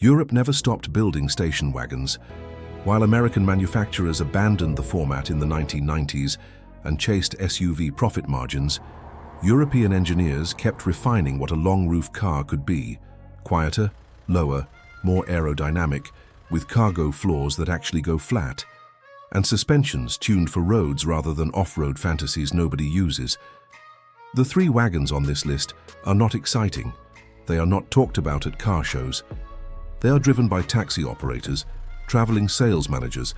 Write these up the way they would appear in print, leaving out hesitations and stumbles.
Europe never stopped building station wagons. While American manufacturers abandoned the format in the 1990s and chased SUV profit margins, European engineers kept refining what a long-roof car could be: quieter, lower, more aerodynamic, with cargo floors that actually go flat, and suspensions tuned for roads rather than off-road fantasies nobody uses. The three wagons on this list are not exciting. They are not talked about at car shows. They are driven by taxi operators, traveling sales managers,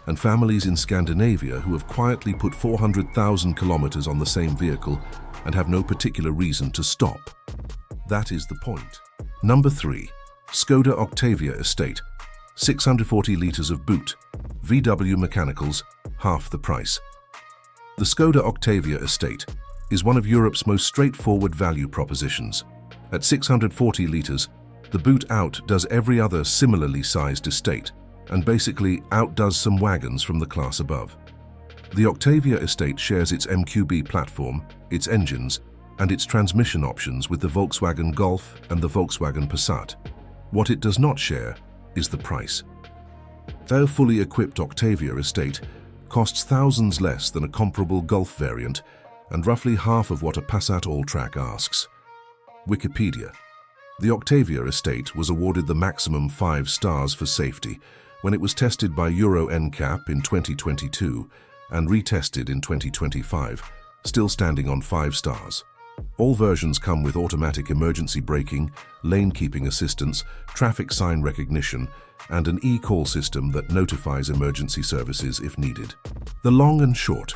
and families in Scandinavia who have quietly put 400,000 kilometers on the same vehicle and have no particular reason to stop. That is the point. Number 3. Skoda Octavia Estate. 640 liters of boot. VW mechanicals, half the price. The Skoda Octavia Estate is one of Europe's most straightforward value propositions. At 640 liters, the boot outdoes every other similarly sized estate and basically outdoes some wagons from the class above. The Octavia Estate shares its MQB platform, its engines, and its transmission options with the Volkswagen Golf and the Volkswagen Passat. What it does not share is the price. Their fully equipped Octavia Estate costs thousands less than a comparable Golf variant and roughly half of what a Passat all-track asks. Wikipedia. The Octavia Estate was awarded the maximum 5 stars for safety when it was tested by Euro NCAP in 2022 and retested in 2025, still standing on 5 stars. All versions come with automatic emergency braking, lane-keeping assistance, traffic sign recognition, and an e-call system that notifies emergency services if needed. The long and short.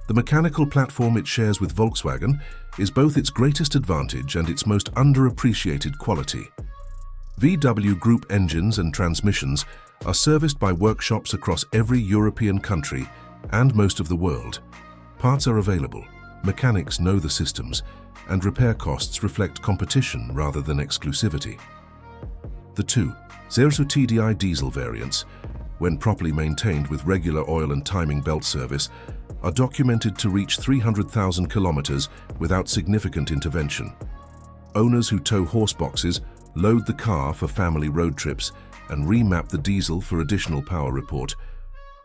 The mechanical platform it shares with Volkswagen is both its greatest advantage and its most underappreciated quality. VW Group engines and transmissions are serviced by workshops across every European country and most of the world. Parts are available, mechanics know the systems, and repair costs reflect competition rather than exclusivity. The 2 0-TDI diesel variants, when properly maintained with regular oil and timing belt service, are documented to reach 300,000 kilometers without significant intervention. Owners who tow horse boxes load the car for family road trips and remap the diesel for additional power report.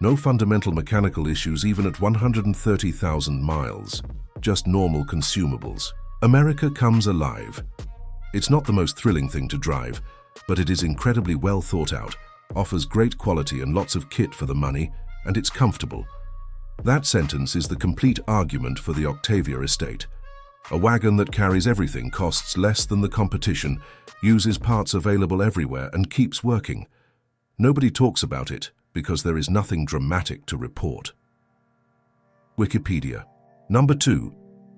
No fundamental mechanical issues even at 130,000 miles, just normal consumables. America comes alive. It's not the most thrilling thing to drive, but it is incredibly well thought out, offers great quality and lots of kit for the money, and it's comfortable. That sentence is the complete argument for the Octavia Estate. A wagon that carries everything, costs less than the competition, uses parts available everywhere, and keeps working. Nobody talks about it because there is nothing dramatic to report. Wikipedia. Number 2.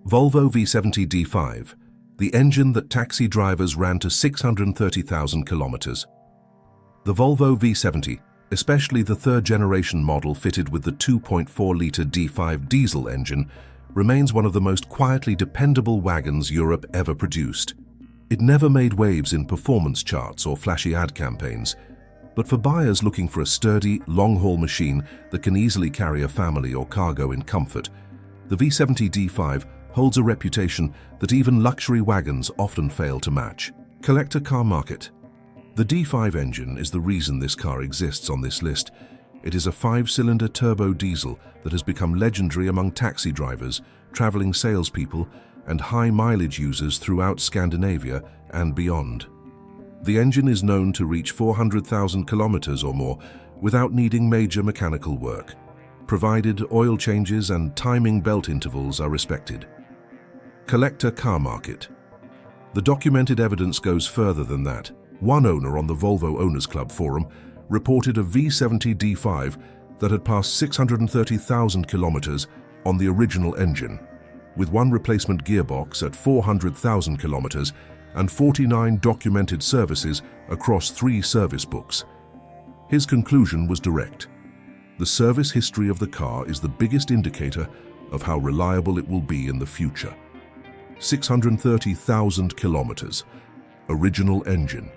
Volvo V70 D5, the engine that taxi drivers ran to 630,000 kilometers. The Volvo V70, especially the third-generation model fitted with the 2.4-liter D5 diesel engine, remains one of the most quietly dependable wagons Europe ever produced. It never made waves in performance charts or flashy ad campaigns, but for buyers looking for a sturdy, long-haul machine that can easily carry a family or cargo in comfort, the V70 D5 holds a reputation that even luxury wagons often fail to match. Collector car market. The D5 engine is the reason this car exists on this list. It is a 5-cylinder turbo diesel that has become legendary among taxi drivers, traveling salespeople, and high-mileage users throughout Scandinavia and beyond. The engine is known to reach 400,000 kilometers or more without needing major mechanical work, provided oil changes and timing belt intervals are respected. Collector car market. The documented evidence goes further than that. One owner on the Volvo Owners Club forum reported a V70 D5 that had passed 630,000 kilometers on the original engine, with one replacement gearbox at 400,000 kilometers and 49 documented services across 3 service books. His conclusion was direct. The service history of the car is the biggest indicator of how reliable it will be in the future. 630,000 kilometers, original engine.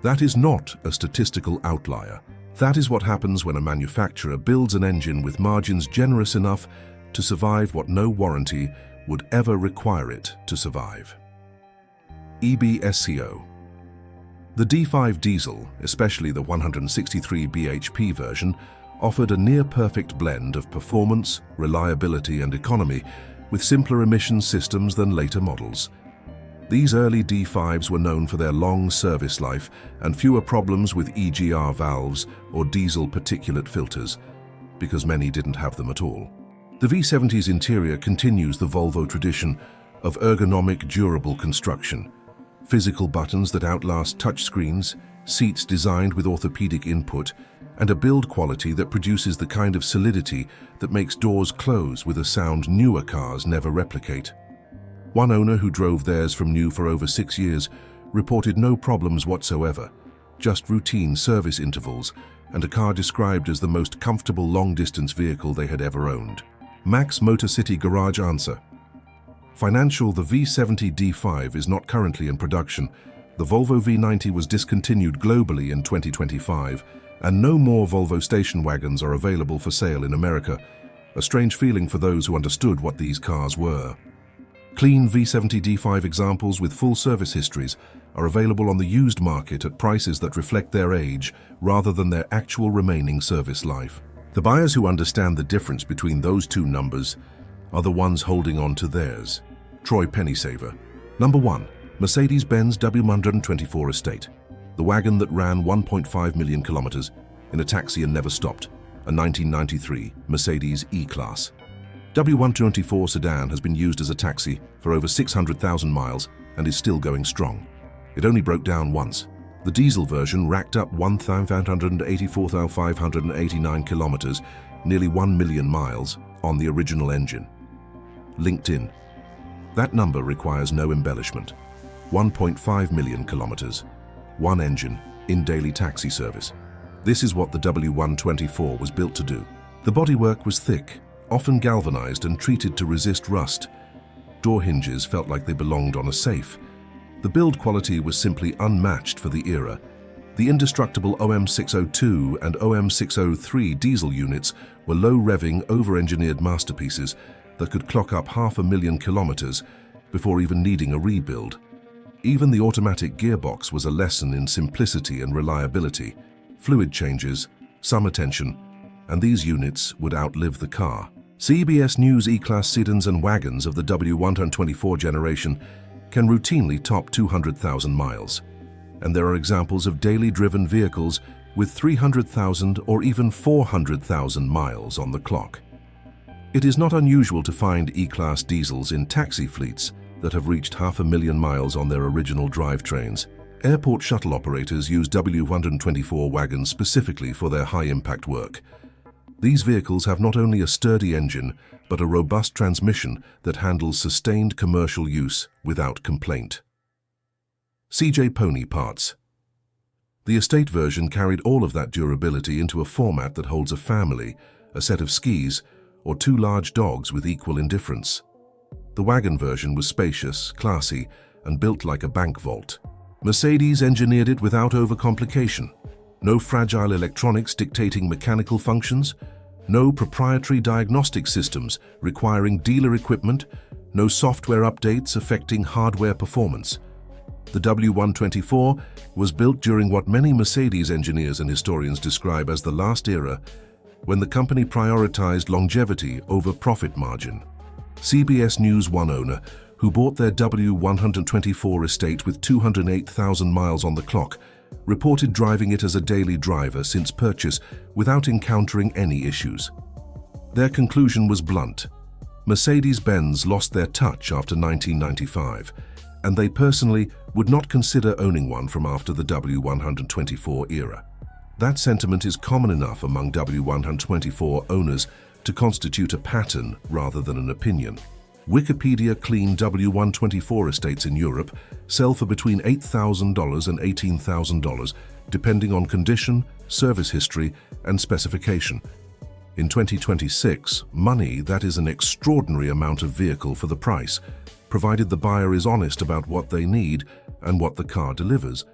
That is not a statistical outlier. That is what happens when a manufacturer builds an engine with margins generous enough to survive what no warranty would ever require it to survive. EBSCO. The D5 diesel, especially the 163 bhp version, offered a near-perfect blend of performance, reliability and economy, with simpler emission systems than later models. These early D5s were known for their long service life and fewer problems with EGR valves or diesel particulate filters, because many didn't have them at all. The V70's interior continues the Volvo tradition of ergonomic, durable construction. Physical buttons that outlast touchscreens, seats designed with orthopedic input, and a build quality that produces the kind of solidity that makes doors close with a sound newer cars never replicate. One owner who drove theirs from new for over 6 years reported no problems whatsoever, just routine service intervals, and a car described as the most comfortable long-distance vehicle they had ever owned. Max Motor City Garage answer. Financial: the V70 D5 is not currently in production. The Volvo V90 was discontinued globally in 2025, and no more Volvo station wagons are available for sale in America. A strange feeling for those who understood what these cars were. Clean V70 D5 examples with full service histories are available on the used market at prices that reflect their age rather than their actual remaining service life. The buyers who understand the difference between those two numbers are the ones holding on to theirs. Troy Pennysaver. Number 1. Mercedes-Benz W124 Estate. The wagon that ran 1.5 million kilometers in a taxi and never stopped. A 1993 Mercedes E-Class. W124 sedan has been used as a taxi for over 600,000 miles and is still going strong. It only broke down once. The diesel version racked up 1,584,589 kilometers, nearly 1 million miles, on the original engine. LinkedIn. That number requires no embellishment. 1.5 million kilometers, one engine, in daily taxi service. This is what the W124 was built to do. The bodywork was thick, often galvanized and treated to resist rust. Door hinges felt like they belonged on a safe. The build quality was simply unmatched for the era. The indestructible OM602 and OM603 diesel units were low-revving, over-engineered masterpieces that could clock up 500,000 kilometers before even needing a rebuild. Even the automatic gearbox was a lesson in simplicity and reliability. Fluid changes, some attention, and these units would outlive the car. CBS News E-Class sedans and wagons of the W124 generation can routinely top 200,000 miles. And there are examples of daily driven vehicles with 300,000 or even 400,000 miles on the clock. It is not unusual to find E-Class diesels in taxi fleets that have reached 500,000 miles on their original drivetrains. Airport shuttle operators use W124 wagons specifically for their high-impact work. These vehicles have not only a sturdy engine, but a robust transmission that handles sustained commercial use without complaint. CJ Pony Parts. The estate version carried all of that durability into a format that holds a family, a set of skis, or 2 large dogs with equal indifference. The wagon version was spacious, classy, and built like a bank vault. Mercedes engineered it without overcomplication. No fragile electronics dictating mechanical functions, no proprietary diagnostic systems requiring dealer equipment, no software updates affecting hardware performance. The W124 was built during what many Mercedes engineers and historians describe as the last era, when the company prioritized longevity over profit margin. CBS News one owner, who bought their W124 estate with 208,000 miles on the clock, reported driving it as a daily driver since purchase without encountering any issues. Their conclusion was blunt. Mercedes-Benz lost their touch after 1995, and they personally would not consider owning one from after the W124 era. That sentiment is common enough among W124 owners to constitute a pattern rather than an opinion. Wikipedia clean W124 estates in Europe sell for between $8,000 and $18,000, depending on condition, service history, and specification. In 2026, money, that is an extraordinary amount of vehicle for the price, provided the buyer is honest about what they need and what the car delivers.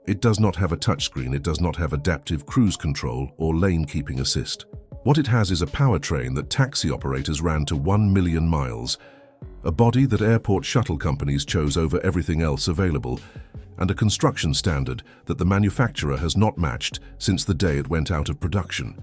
It does not have a touchscreen, it does not have adaptive cruise control or lane keeping assist. What it has is a powertrain that taxi operators ran to 1 million miles, a body that airport shuttle companies chose over everything else available, and a construction standard that the manufacturer has not matched since the day it went out of production.